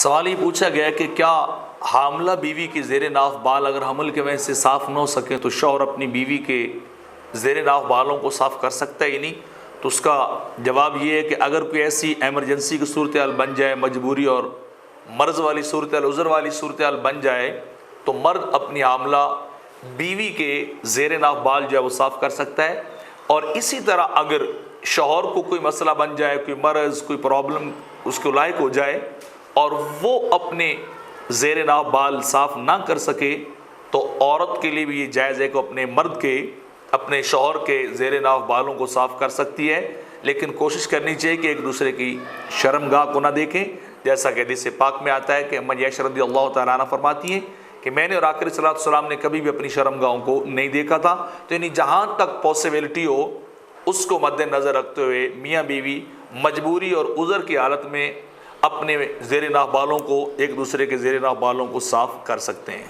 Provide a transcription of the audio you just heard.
سوال یہ پوچھا گیا کہ کیا حاملہ بیوی کے زیر ناف بال اگر حمل کے وجہ سے صاف نہ ہو سکیں تو شوہر اپنی بیوی کے زیر ناف بالوں کو صاف کر سکتا ہے یا نہیں؟ تو اس کا جواب یہ ہے کہ اگر کوئی ایسی ایمرجنسی کی صورتحال بن جائے، مجبوری اور مرض والی صورتحال، عذر والی صورتحال بن جائے، تو مرد اپنی حاملہ بیوی کے زیر ناف بال جو ہے وہ صاف کر سکتا ہے۔ اور اسی طرح اگر شوہر کو کوئی مسئلہ بن جائے، کوئی مرض، کوئی پرابلم اس کو لاحق ہو جائے اور وہ اپنے زیر ناف بال صاف نہ کر سکے، تو عورت کے لیے بھی یہ جائز ہے کہ اپنے مرد کے، اپنے شوہر کے زیر ناف بالوں کو صاف کر سکتی ہے، لیکن کوشش کرنی چاہیے کہ ایک دوسرے کی شرمگاہ کو نہ دیکھیں، جیسا کہ حدیث پاک میں آتا ہے کہ اماں عائشہ رضی اللہ تعالیٰ عنہ فرماتی ہیں کہ میں نے اور آقا صلی اللہ علیہ وسلم نے کبھی بھی اپنی شرمگاہوں کو نہیں دیکھا تھا۔ تو یعنی جہاں تک پاسبلٹی ہو اس کو مد نظر رکھتے ہوئے میاں بیوی مجبوری اور عذر کی حالت میں اپنے زیر ناف بالوں کو، ایک دوسرے کے زیر ناف بالوں کو صاف کر سکتے ہیں۔